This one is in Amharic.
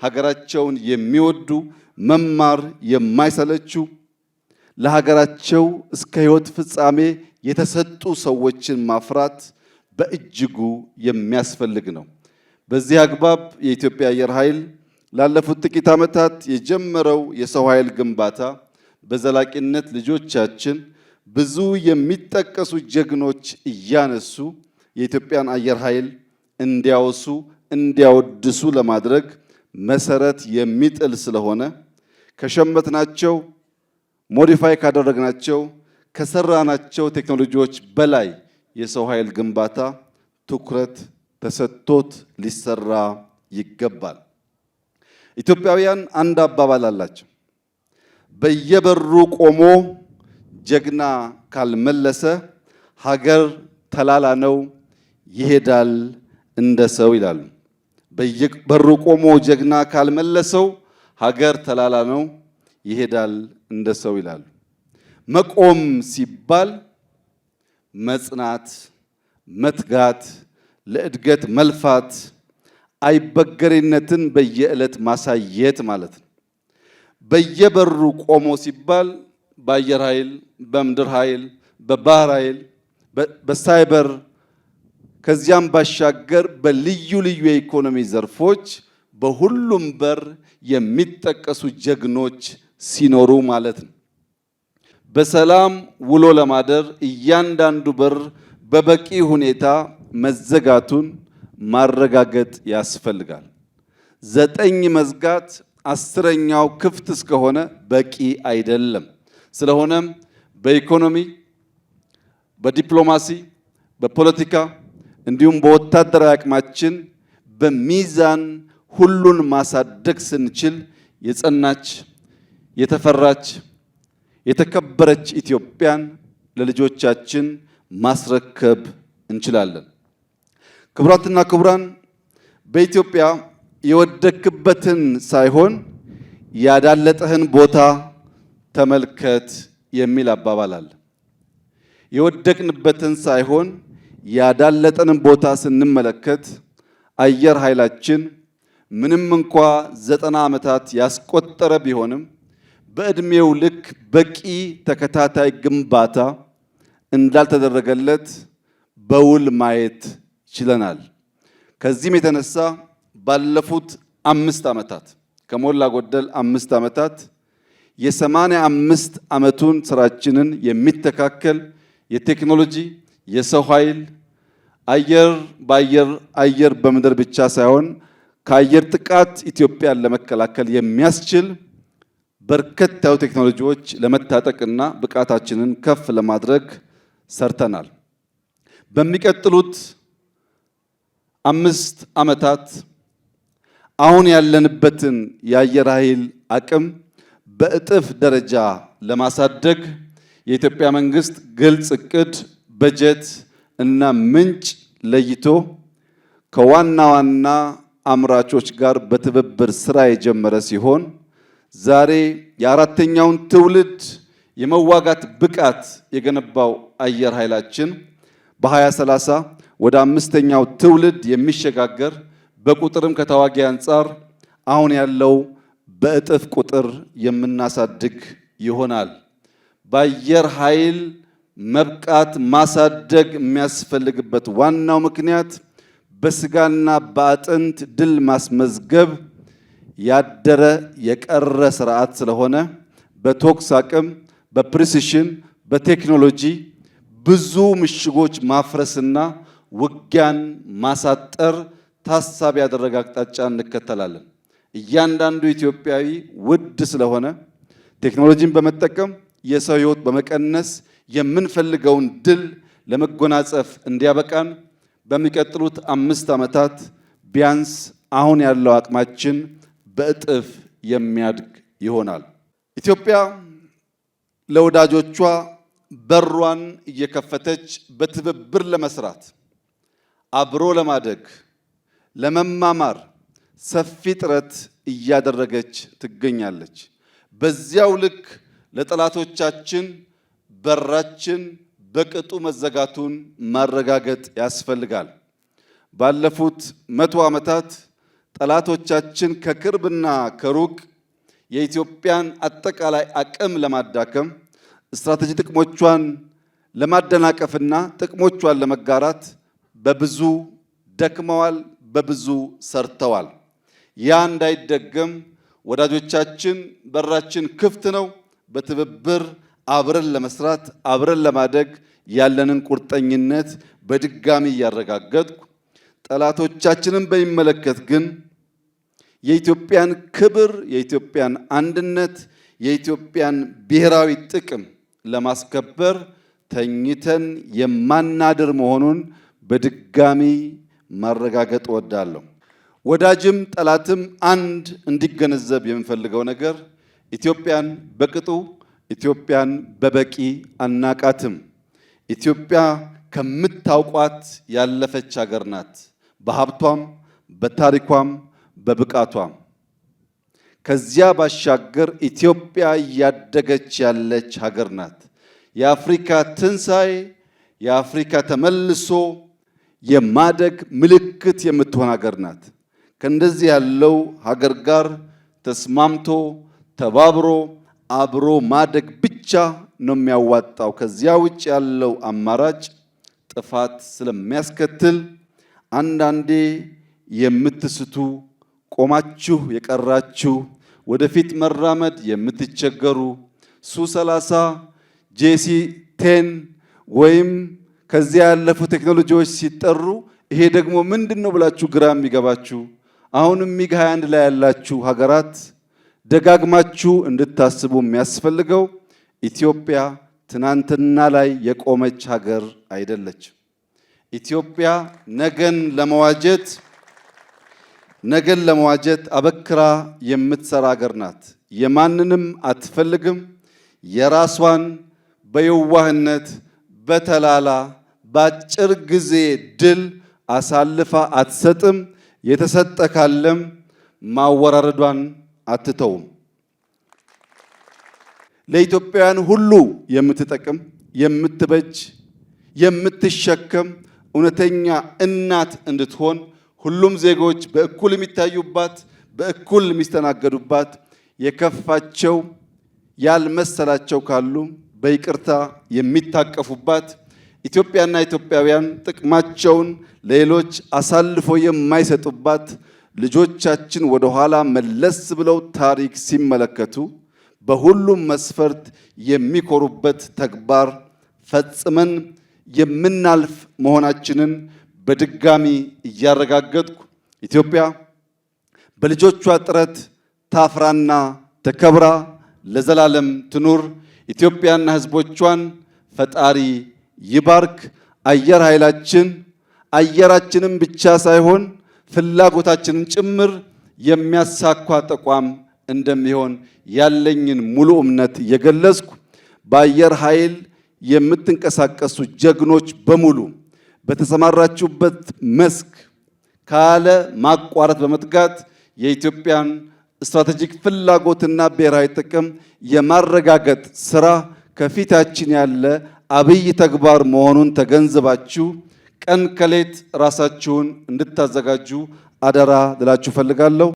ሀገራቸውን የሚወዱ መማር የማይሰለቹ ለሀገራቸው እስከ ሕይወት ፍጻሜ የተሰጡ ሰዎችን ማፍራት በእጅጉ የሚያስፈልግ ነው። በዚህ አግባብ የኢትዮጵያ አየር ኃይል ላለፉት ጥቂት ዓመታት የጀመረው የሰው ኃይል ግንባታ በዘላቂነት ልጆቻችን ብዙ የሚጠቀሱ ጀግኖች እያነሱ የኢትዮጵያን አየር ኃይል እንዲያወሱ እንዲያወድሱ ለማድረግ መሰረት የሚጥል ስለሆነ ከሸመትናቸው ሞዲፋይ ካደረግናቸው ከሰራናቸው ቴክኖሎጂዎች በላይ የሰው ኃይል ግንባታ ትኩረት ተሰጥቶት ሊሰራ ይገባል። ኢትዮጵያውያን አንድ አባባል አላቸው። በየበሩ ቆሞ ጀግና ካልመለሰ ሀገር ተላላ ነው ይሄዳል እንደ ሰው ይላሉ። በየበሩ ቆሞ ጀግና ካልመለሰው ሀገር ተላላ ነው ይሄዳል እንደ ሰው ይላሉ። መቆም ሲባል መጽናት፣ መትጋት፣ ለእድገት መልፋት፣ አይበገሬነትን በየዕለት ማሳየት ማለት ነው። በየበሩ ቆሞ ሲባል በአየር ኃይል፣ በምድር ኃይል፣ በባህር ኃይል፣ በሳይበር ከዚያም ባሻገር በልዩ ልዩ የኢኮኖሚ ዘርፎች በሁሉም በር የሚጠቀሱ ጀግኖች ሲኖሩ ማለት ነው። በሰላም ውሎ ለማደር እያንዳንዱ በር በበቂ ሁኔታ መዘጋቱን ማረጋገጥ ያስፈልጋል። 9 መዝጋት 10ኛው ክፍት እስከሆነ በቂ አይደለም። ስለሆነም በኢኮኖሚ፣ በዲፕሎማሲ፣ በፖለቲካ እንዲሁም በወታደራዊ አቅማችን በሚዛን ሁሉን ማሳደግ ስንችል የጸናች፣ የተፈራች፣ የተከበረች ኢትዮጵያን ለልጆቻችን ማስረከብ እንችላለን። ክቡራትና ክቡራን፣ በኢትዮጵያ የወደክበትን ሳይሆን ያዳለጠህን ቦታ ተመልከት የሚል አባባል አለ። የወደቅንበትን ሳይሆን ያዳለጠንን ቦታ ስንመለከት አየር ኃይላችን ምንም እንኳ 90 ዓመታት ያስቆጠረ ቢሆንም በዕድሜው ልክ በቂ ተከታታይ ግንባታ እንዳልተደረገለት በውል ማየት ችለናል። ከዚህም የተነሳ ባለፉት 5 ዓመታት ከሞላ ጎደል 5 ዓመታት የ85 ዓመቱን ስራችንን የሚተካከል የቴክኖሎጂ የሰው ኃይል አየር በምድር ብቻ ሳይሆን ከአየር ጥቃት ኢትዮጵያን ለመከላከል የሚያስችል በርከት ያሉ ቴክኖሎጂዎች ለመታጠቅና ብቃታችንን ከፍ ለማድረግ ሰርተናል። በሚቀጥሉት 5 ዓመታት አሁን ያለንበትን የአየር ኃይል አቅም በእጥፍ ደረጃ ለማሳደግ የኢትዮጵያ መንግስት ግልጽ እቅድ፣ በጀት እና ምንጭ ለይቶ ከዋና ዋና አምራቾች ጋር በትብብር ስራ የጀመረ ሲሆን ዛሬ የ4ኛውን ትውልድ የመዋጋት ብቃት የገነባው አየር ኃይላችን በ2030 ወደ 5ኛው ትውልድ የሚሸጋገር በቁጥርም ከተዋጊ አንጻር አሁን ያለው በእጥፍ ቁጥር የምናሳድግ ይሆናል። በአየር ኃይል መብቃት ማሳደግ የሚያስፈልግበት ዋናው ምክንያት በስጋና በአጥንት ድል ማስመዝገብ ያደረ የቀረ ስርዓት ስለሆነ በቶክስ አቅም፣ በፕሪሲሽን፣ በቴክኖሎጂ ብዙ ምሽጎች ማፍረስና ውጊያን ማሳጠር ታሳቢ ያደረገ አቅጣጫ እንከተላለን። እያንዳንዱ ኢትዮጵያዊ ውድ ስለሆነ ቴክኖሎጂን በመጠቀም የሰው ሕይወት በመቀነስ የምንፈልገውን ድል ለመጎናጸፍ እንዲያበቃን በሚቀጥሉት 5 ዓመታት ቢያንስ አሁን ያለው አቅማችን በእጥፍ የሚያድግ ይሆናል። ኢትዮጵያ ለወዳጆቿ በሯን እየከፈተች በትብብር ለመስራት፣ አብሮ ለማደግ፣ ለመማማር ሰፊ ጥረት እያደረገች ትገኛለች። በዚያው ልክ ለጠላቶቻችን በራችን በቅጡ መዘጋቱን ማረጋገጥ ያስፈልጋል። ባለፉት 100 ዓመታት ጠላቶቻችን ከቅርብና ከሩቅ የኢትዮጵያን አጠቃላይ አቅም ለማዳከም ስትራቴጂ ጥቅሞቿን ለማደናቀፍና ጥቅሞቿን ለመጋራት በብዙ ደክመዋል፣ በብዙ ሰርተዋል። ያ እንዳይደገም ወዳጆቻችን በራችን ክፍት ነው። በትብብር አብረን ለመስራት አብረን ለማደግ ያለንን ቁርጠኝነት በድጋሚ እያረጋገጥኩ ጠላቶቻችንን በሚመለከት ግን የኢትዮጵያን ክብር፣ የኢትዮጵያን አንድነት፣ የኢትዮጵያን ብሔራዊ ጥቅም ለማስከበር ተኝተን የማናድር መሆኑን በድጋሚ ማረጋገጥ እወዳለሁ። ወዳጅም ጠላትም አንድ እንዲገነዘብ የምፈልገው ነገር ኢትዮጵያን በቅጡ ኢትዮጵያን በበቂ አናቃትም። ኢትዮጵያ ከምታውቋት ያለፈች ሀገር ናት፣ በሀብቷም በታሪኳም በብቃቷም። ከዚያ ባሻገር ኢትዮጵያ እያደገች ያለች ሀገር ናት። የአፍሪካ ትንሣኤ፣ የአፍሪካ ተመልሶ የማደግ ምልክት የምትሆን ሀገር ናት። ከእንደዚህ ያለው ሀገር ጋር ተስማምቶ ተባብሮ አብሮ ማደግ ብቻ ነው የሚያዋጣው። ከዚያ ውጭ ያለው አማራጭ ጥፋት ስለሚያስከትል አንዳንዴ የምትስቱ ቆማችሁ የቀራችሁ ወደፊት መራመድ የምትቸገሩ ሱ30 JC10 ወይም ከዚያ ያለፉ ቴክኖሎጂዎች ሲጠሩ ይሄ ደግሞ ምንድነው ብላችሁ ግራ የሚገባችሁ አሁንም ሚግ21 ላይ ያላችሁ ሀገራት ደጋግማችሁ እንድታስቡ የሚያስፈልገው ኢትዮጵያ ትናንትና ላይ የቆመች ሀገር አይደለችም። ኢትዮጵያ ነገን ለመዋጀት አበክራ የምትሰራ ሀገር ናት። የማንንም አትፈልግም። የራሷን በየዋህነት በተላላ በአጭር ጊዜ ድል አሳልፋ አትሰጥም። የተሰጠ ካለም ማወራረዷን አትተውም። ለኢትዮጵያውያን ሁሉ የምትጠቅም የምትበጅ የምትሸከም እውነተኛ እናት እንድትሆን ሁሉም ዜጎች በእኩል የሚታዩባት በእኩል የሚስተናገዱባት የከፋቸው ያልመሰላቸው ካሉ በይቅርታ የሚታቀፉባት ኢትዮጵያና ኢትዮጵያውያን ጥቅማቸውን ለሌሎች አሳልፎ የማይሰጡባት ልጆቻችን ወደ ኋላ መለስ ብለው ታሪክ ሲመለከቱ በሁሉም መስፈርት የሚኮሩበት ተግባር ፈጽመን የምናልፍ መሆናችንን በድጋሚ እያረጋገጥኩ ኢትዮጵያ በልጆቿ ጥረት ታፍራና ተከብራ ለዘላለም ትኑር። ኢትዮጵያና ሕዝቦቿን ፈጣሪ ይባርክ። አየር ኃይላችን አየራችንን ብቻ ሳይሆን ፍላጎታችንን ጭምር የሚያሳካ ተቋም እንደሚሆን ያለኝን ሙሉ እምነት እየገለጽኩ በአየር ኃይል የምትንቀሳቀሱ ጀግኖች በሙሉ በተሰማራችሁበት መስክ ካለ ማቋረጥ በመትጋት የኢትዮጵያን ስትራቴጂክ ፍላጎትና ብሔራዊ ጥቅም የማረጋገጥ ስራ ከፊታችን ያለ አብይ ተግባር መሆኑን ተገንዝባችሁ ቀን ከሌት ራሳችሁን እንድታዘጋጁ አደራ ልላችሁ ፈልጋለሁ።